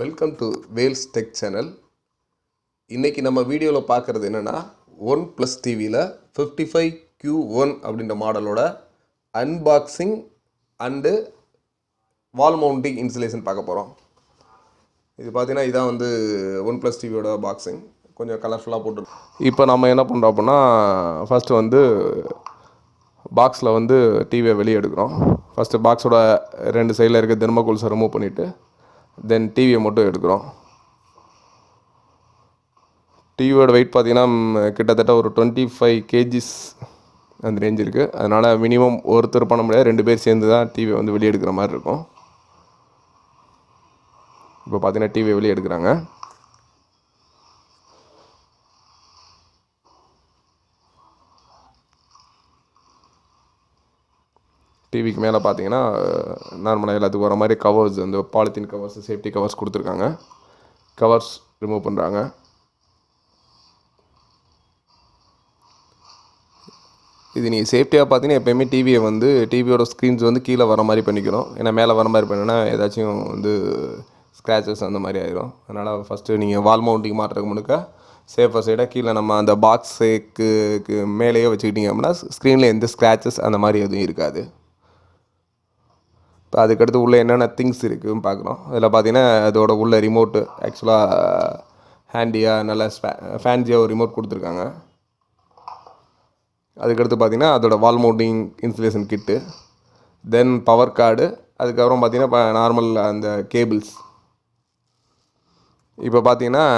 Welcome to Vels tech channel. இன்றைக்கி நம்ம வீடியோவில் பார்க்குறது என்னென்னா ஒன் ப்ளஸ் டிவியில் 55Q1 அப்படின்ற மாடலோட unboxing and wall mounting insulation பார்க்க போகிறோம். இது பார்த்தீங்கன்னா இதான் வந்து ஒன் ப்ளஸ் டிவியோட பாக்ஸிங், கொஞ்சம் கலர்ஃபுல்லாக போட்டு. இப்போ நம்ம என்ன பண்ணுறோம் அப்படின்னா, ஃபஸ்ட்டு வந்து பாக்ஸில் வந்து டிவியை வெளியே எடுக்கிறோம். ஃபஸ்ட்டு பாக்ஸோட ரெண்டு சைடில் இருக்க தெர்மோகோல்ஸை ரிமூவ் பண்ணிவிட்டு தென் டிவியை மட்டும் எடுக்கிறோம். டிவியோட வெயிட் பார்த்திங்கன்னா கிட்டத்தட்ட ஒரு 25 kgs அந்த ரேஞ்ச் இருக்குது. அதனால் மினிமம் ஒருத்தர் பண்ண முடியாது, 2 பேர் சேர்ந்து தான் டிவியை வந்து வெளியே எடுக்கிற மாதிரி இருக்கும். இப்போ பார்த்திங்கன்னா டிவியை வெளியே எடுக்கிறாங்க. டிவிக்கு மேலே பார்த்தீங்கன்னா நார்மலாக எல்லாத்துக்கும் வர மாதிரி கவர்ஸ், அந்த பாலித்தீன் கவர்ஸ், சேஃப்டி கவர்ஸ் கொடுத்துருக்காங்க. கவர்ஸ் ரிமூவ் பண்ணுறாங்க. இது நீங்கள் சேஃப்டியாக பார்த்தீங்கன்னா எப்போயுமே டிவியை வந்து டிவியோட ஸ்க்ரீன்ஸ் வந்து கீழே வர மாதிரி பண்ணிக்கணும். ஏன்னா மேலே வர மாதிரி பண்ணினா ஏதாச்சும் வந்து ஸ்க்ராச்சஸ் அந்த மாதிரி ஆகிடும். அதனால் ஃபஸ்ட்டு நீங்கள் வால் மவுண்டிங் மாட்டுறதுக்கு முன்னுக்க சேஃபர் சைடாக கீழே நம்ம அந்த பாக்ஸுக்கு மேலேயே வச்சுக்கிட்டிங்க அப்படின்னா ஸ்க்ரீனில் எந்த ஸ்க்ராச்சஸ் அந்த மாதிரி எதுவும் இருக்காது. இப்போ அதுக்கடுத்து உள்ளே என்னென்ன திங்ஸ் இருக்குதுன்னு பார்க்குறோம். அதில் பார்த்தீங்கன்னா அதோட உள்ள ரிமோட்டு ஆக்சுவலாக ஹேண்டியாக நல்லா ஃபேன்சியாக ஒரு ரிமோட் கொடுத்துருக்காங்க. அதுக்கடுத்து பார்த்திங்கன்னா அதோட வால் மவுண்டிங் இன்சுலேஷன் கிட்டு, தென் பவர் கார்டு, அதுக்கப்புறம் பார்த்திங்கன்னா இப்போ நார்மல் அந்த கேபிள்ஸ். இப்போ பார்த்திங்கன்னா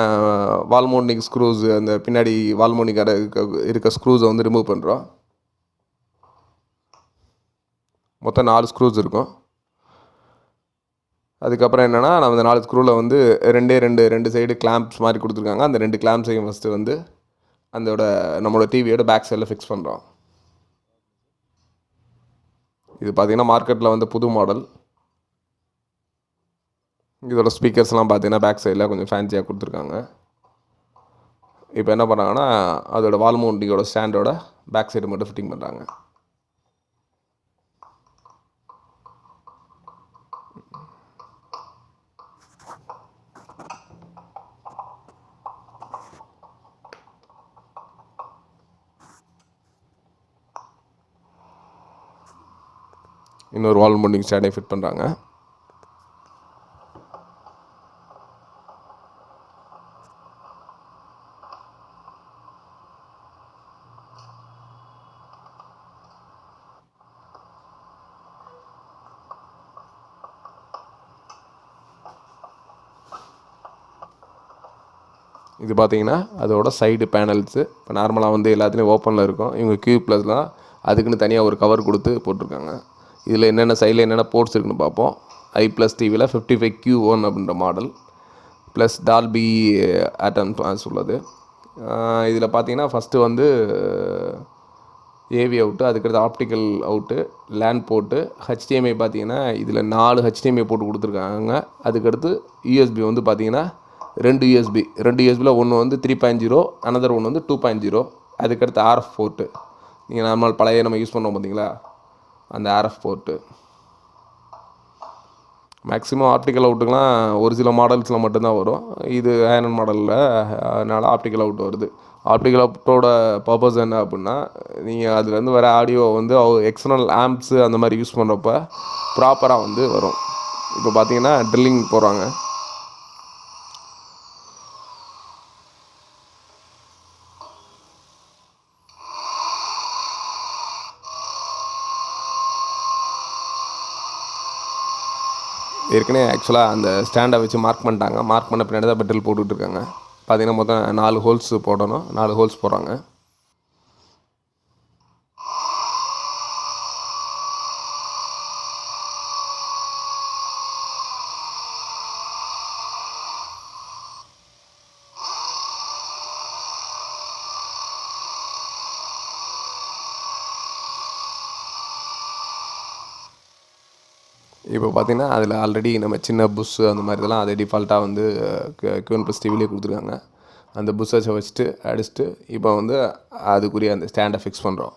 வால் மவுண்டிங் ஸ்க்ரூஸ், அந்த பின்னாடி வால் மவுண்டிங் இருக்க ஸ்க்ரூஸை வந்து ரிமூவ் பண்ணுறோம். மொத்தம் 4 ஸ்க்ரூஸ் இருக்கும். அதுக்கப்புறம் என்னென்னா நம்ம இந்த 4 ஸ்க்ரூவில் வந்து ரெண்டு சைடு கிளாம்ப்ஸ் மாதிரி கொடுத்துருக்காங்க. அந்த 2 கிளாம்ப்ஸையும் ஃபஸ்ட்டு வந்து நம்மளோட டிவியோட பேக் சைடில் ஃபிக்ஸ் பண்ணுறோம். இது பார்த்திங்கன்னா மார்க்கெட்டில் வந்து புது மாடல். இதோட ஸ்பீக்கர்ஸ்லாம் பார்த்திங்கன்னா பேக் சைடில் கொஞ்சம் ஃபேன்சியாக கொடுத்துருக்காங்க. இப்போ என்ன பண்ணுறாங்கன்னா அதோட வால் மவுண்டிங்கோட ஸ்டாண்டோட பேக் சைடு மட்டும் ஃபிட்டிங் பண்ணுறாங்க. இன்னொரு வால் மவுண்டிங் ஸ்டாண்டை ஃபிட் பண்ணுறாங்க. இது பார்த்திங்கன்னா அதோட சைடு பேனல்ஸு. இப்போ நார்மலாக வந்து எல்லாத்துலேயும் ஓப்பனில் இருக்கும். இவங்க Q+லாம் அதுக்குன்னு தனியாக ஒரு கவர் கொடுத்து போட்டிருக்காங்க. இதில் என்னென்ன சைடில் என்னென்ன போர்ட்ஸ் இருக்குன்னு பார்ப்போம். ஐ+ டிவியில் 55Q1 அப்படின்ற மாடல் ப்ளஸ் டால்பி அட்மாஸ் உள்ளது. இதில் பார்த்தீங்கன்னா ஃபஸ்ட்டு வந்து ஏவி அவுட்டு, அதுக்கடுத்து optical out, LAN port, HDMI பார்த்தீங்கன்னா இதில் 4 HDMI போட்டு கொடுத்துருக்காங்க. அதுக்கடுத்து USB வந்து பார்த்தீங்கன்னா 2 USBயில் ஒன்று வந்து 3.0, அனதர் ஒன்று வந்து 2.0. அதுக்கடுத்து RF போர்ட்டு, நீங்கள் நார்மல் பழைய நம்ம யூஸ் பண்ணுவோம் பார்த்தீங்களா அந்த RF போர்ட்டு. மேக்ஸிமம் ஆப்டிக்கல் அவுட்டுக்கெலாம் ஒரு சில மாடல்ஸில் மட்டும்தான் வரும். இது ஹேனன் மாடலில், அதனால் ஆப்டிக்கல் அவுட் வருது. ஆப்டிக்கல் அவுட்டோட பர்பஸ் என்ன அப்படின்னா, நீங்கள் அதுலேருந்து வர ஆடியோ வந்து எக்ஸ்டர்னல் ஆம்ப்ஸு அந்த மாதிரி யூஸ் பண்ணுறப்ப ப்ராப்பராக வந்து வரும். இப்போ பார்த்தீங்கன்னா ட்ரில்லிங் போகிறாங்க. ஏற்கனவே ஆக்சுவலாக அந்த ஸ்டாண்டை வச்சு மார்க் பண்ணிட்டாங்க. மார்க் பண்ண பின்னாடி தான் பெட்ரோல் போட்டுட்ருக்காங்க. பார்த்திங்கன்னா மொத்தம் 4 ஹோல்ஸ் போடணும். 4 ஹோல்ஸ் போடுறாங்க. இப்போ பார்த்திங்கன்னா அதில் ஆல்ரெடி நம்ம சின்ன புஷ்ஷு அந்த மாதிரி இதெல்லாம் அதை டிஃபால்ட்டாக வந்து Q1+ டிவிலே கொடுத்துருக்காங்க. அந்த புஷ்ஷை வச்சுட்டு அடிச்சுட்டு இப்போ வந்து அதுக்குரிய அந்த ஸ்டாண்டை ஃபிக்ஸ் பண்ணுறோம்.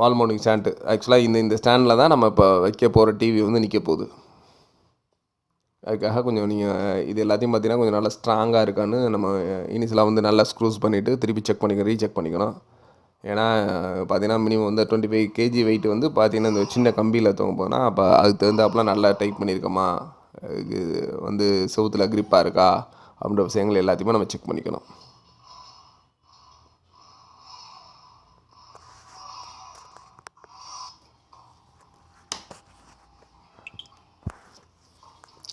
வால் மவுண்டிங் ஸ்டாண்டு ஆக்சுவலாக இந்த ஸ்டாண்டில் தான் நம்ம இப்போ வைக்க போகிற டிவி வந்து நிற்க போகுது. அதுக்காக கொஞ்சம் நீங்கள் இது எல்லாத்தையும் பார்த்தீங்கன்னா கொஞ்சம் நல்லா ஸ்ட்ராங்காக இருக்கான்னு நம்ம இனிஷியலாக வந்து நல்லா ஸ்க்ரூஸ் பண்ணிவிட்டு திருப்பி செக் பண்ணிக்கணும், ரீசெக் பண்ணிக்கணும். ஏன்னா பார்த்தீங்கன்னா மினிமம் வந்து 25 கேஜி வெயிட் வந்து பார்த்தீங்கன்னா இந்த சின்ன கம்பியில் தொங்க போனால் அப்போ அதுக்கு தகுந்தாப்புலாம் நல்லா டைட் பண்ணியிருக்கோமா, இது வந்து செவுத்தில் க்ரிப்பாக இருக்கா அப்படின்ற விஷயங்கள் எல்லாத்தையுமே நம்ம செக் பண்ணிக்கணும்.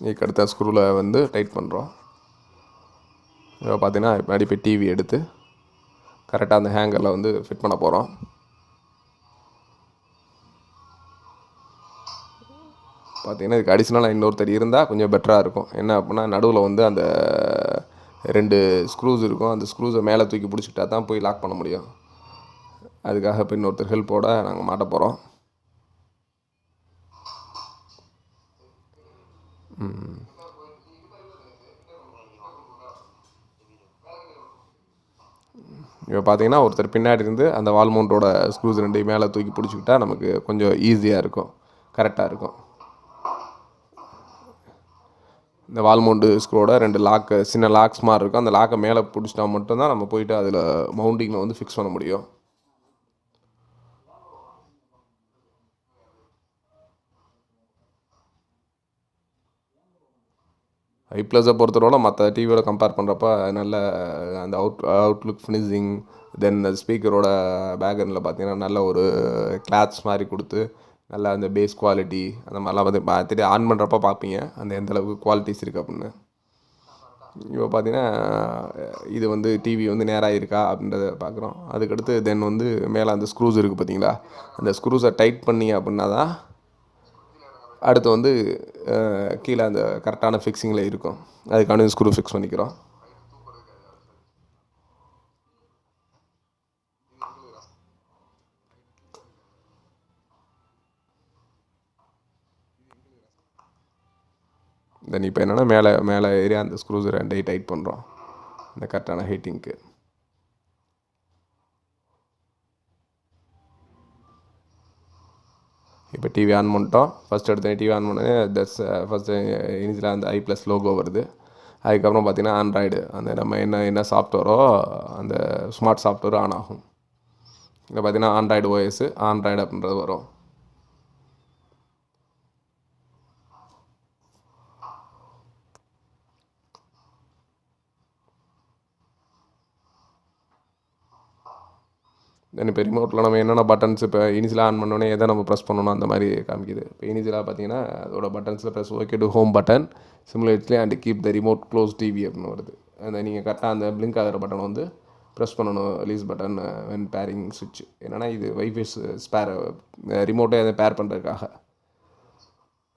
இதுக்கு அடுத்த ஸ்க்ரூவில் வந்து டைட் பண்ணுறோம். இப்போ பார்த்தீங்கன்னா அடிப்பை டிவி எடுத்து கரெக்டாக அந்த ஹேங்கரில் வந்து ஃபிட் பண்ண போகிறோம். பார்த்தீங்கன்னா இதுக்கு அடிஷ்னலாக இன்னொருத்தர் இருந்தால் கொஞ்சம் பெட்டராக இருக்கும். என்ன அப்படின்னா நடுவில் வந்து அந்த 2 ஸ்க்ரூஸ் இருக்கும், அந்த ஸ்க்ரூஸை மேலே தூக்கி பிடிச்சிக்கிட்டா தான் போய் லாக் பண்ண முடியும். அதுக்காக இப்போ இன்னொருத்தர் ஹெல்ப்போடு நாங்கள் மாட்ட போகிறோம். இப்போ பார்த்தீங்கன்னா ஒருத்தர் பின்னாடி இருந்து அந்த வால் மவுண்டோட ஸ்க்ரூஸ் 2 மேலே தூக்கி பிடிச்சிக்கிட்டா நமக்கு கொஞ்சம் ஈஸியாக இருக்கும், கரெக்டாக இருக்கும். இந்த வால் மவுண்டு ஸ்க்ரூவோட 2 லாக்கு சின்ன லாக்ஸ் மாதிரி இருக்கும், அந்த லாக்கை மேலே பிடிச்சிட்டா மட்டும்தான் நம்ம போயிட்டு அதில் மவுண்டிங்கில் வந்து ஃபிக்ஸ் பண்ண முடியும். ஐப்ளஸை பொறுத்தவரை மற்ற டிவியோட கம்பேர் பண்ணுறப்ப நல்ல அந்த அவுட்லுக் ஃபினிஷிங், தென் ஸ்பீக்கரோட பேக்ரவுண்டில் பார்த்தீங்கன்னா நல்ல ஒரு கிளாத்ஸ் மாதிரி கொடுத்து நல்லா அந்த பேஸ் குவாலிட்டி அந்த மாதிரிலாம் வந்து பார்த்துட்டு ஆன் பண்ணுறப்ப பார்ப்பீங்க அந்த எந்தளவுக்கு குவாலிட்டிஸ் இருக்குது அப்படின்னு. இப்போ பார்த்தீங்கன்னா இது வந்து டிவி வந்து நேராக இருக்கா அப்படின்றத பார்க்குறோம். அதுக்கடுத்து தென் வந்து மேலே அந்த ஸ்க்ரூஸ் இருக்குது பார்த்தீங்களா, அந்த ஸ்க்ரூஸை டைட் பண்ணி அப்படின்னா தான் அடுத்து வந்து கீழே அந்த கரெக்டான ஃபிக்ஸிங்கில் இருக்கும். அதுக்கான ஸ்க்ரூ ஃபிக்ஸ் பண்ணிக்கிறோம். தென் இப்போ என்னென்னா மேலே ஏரியா அந்த ஸ்க்ரூஸ் 2 டைட் பண்ணுறோம் இந்த கரெக்டான ஹீட்டிங்க்கு. இப்போ டிவி ஆன் பண்ணிட்டோம். ஃபஸ்ட் எடுத்து டிவி ஆன் பண்ணி ஃபஸ்ட்டு இனிஷியலாக அந்த ஐப்ளஸ் லோகோ வருது. அதுக்கப்புறம் பார்த்திங்கன்னா ஆண்ட்ராய்டு அந்த நம்ம என்ன சாஃப்ட்வேரோ அந்த ஸ்மார்ட் சாஃப்ட்வேர் ஆன் ஆகும். இங்கே பார்த்திங்கன்னா ஆண்ட்ராய்டு ஓஎஸ் ஆண்ட்ராய்டு அப்படின்றது வரும். தென் இப்போ ரிமோட்டில் நம்ம என்னென்ன பட்டன்ஸ் இப்போ இனிஷியலாக ஆன் பண்ணோன்னே எதை நம்ம ப்ரெஸ் பண்ணணும் அந்த மாதிரி காமிக்குது. இப்போ இனிஷியலாக பார்த்தீங்கன்னா அதோட பட்டன்ஸில் press okay to home button simultaneously and keep the remote close TV அப்படின்னு வருது. அந்த நீங்கள் கரெக்டாக அந்த பிளிங்க் ஆகிற பட்டன் வந்து ப்ரெஸ் பண்ணணும், ரிலீஸ் பட்டன் வென் பேரிங் சுவிட்ச். என்னென்னா இது வைஃபை ஸ்பேர் ரிமோட்டை அதை பேர் பண்ணுறதுக்காக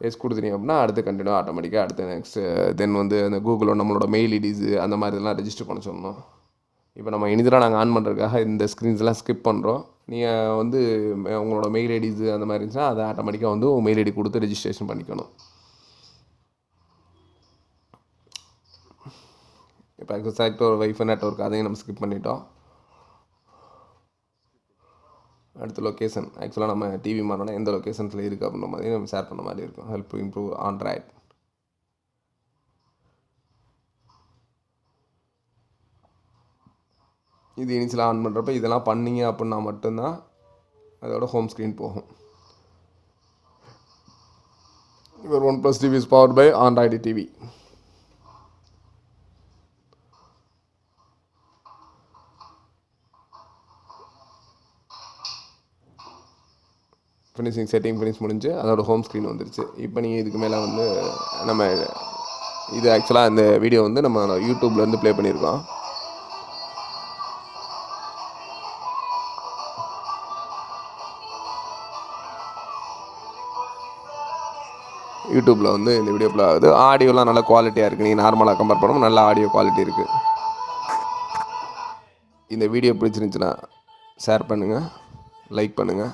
எஸ் கொடுத்துட்டீங்க அப்படின்னா அடுத்து கண்டினியூ ஆட்டோமேட்டிக்காக அடுத்து நெக்ஸ்ட்டு தென் வந்து அந்த கூகுளோட நம்மளோட மெயில் ஐடிஸு அந்த மாதிரி இதெல்லாம் ரெஜிஸ்டர் பண்ண சொல்லணும். இப்போ நம்ம இனிதெல்லாம் நாங்கள் ஆன் பண்ணுறதுக்காக இந்த ஸ்க்ரீன்ஸ்லாம் ஸ்கிப் பண்ணுறோம். நீங்கள் வந்து உங்களோட மெயில் ஐடிஸு அந்த மாதிரி இருந்துச்சுன்னா அதை ஆட்டோமேட்டிக்காக வந்து உங்கள் மெயில் ஐடி கொடுத்து ரெஜிஸ்ட்ரேஷன் பண்ணிக்கணும். இப்போ எக்ஸாக்ட் ஒரு வைஃபை நெட்வொர்க் அதையும் நம்ம ஸ்கிப் பண்ணிட்டோம். அடுத்த லொக்கேஷன் ஆக்சுவலாக நம்ம டிவி மாறினோன்னா எந்த லொக்கேஷன்ஸில் இருக்குது அப்படின்ற மாதிரி நம்ம ஷேர் பண்ண மாதிரி இருக்கும். Help improve Android. இது இனிஷியலாக ஆன் பண்ணுறப்ப இதெல்லாம் பண்ணிங்க அப்படின்னா மட்டும்தான் அதோட ஹோம் ஸ்க்ரீன் போகும். Your OnePlus TV is powered by Android TV. Finishing setting finish முடிஞ்சு அதோட ஹோம் ஸ்க்ரீன் வந்துருச்சு. இப்போ நீங்கள் இதுக்கு மேலே வந்து நம்ம இது ஆக்சுவலாக இந்த வீடியோ வந்து நம்ம யூடியூப்லேருந்து ப்ளே பண்ணியிருக்கோம். யூடியூப்பில் வந்து இந்த வீடியோ ப்ளே ஆகுது. ஆடியோலாம் நல்ல குவாலிட்டியாக இருக்குது. நீங்கள் நார்மலாக கம்பேர் பண்ணும்போது நல்ல ஆடியோ குவாலிட்டி இருக்குது. இந்த வீடியோ பிடிச்சிருந்துச்சுன்னா ஷேர் பண்ணுங்கள், லைக் பண்ணுங்கள்.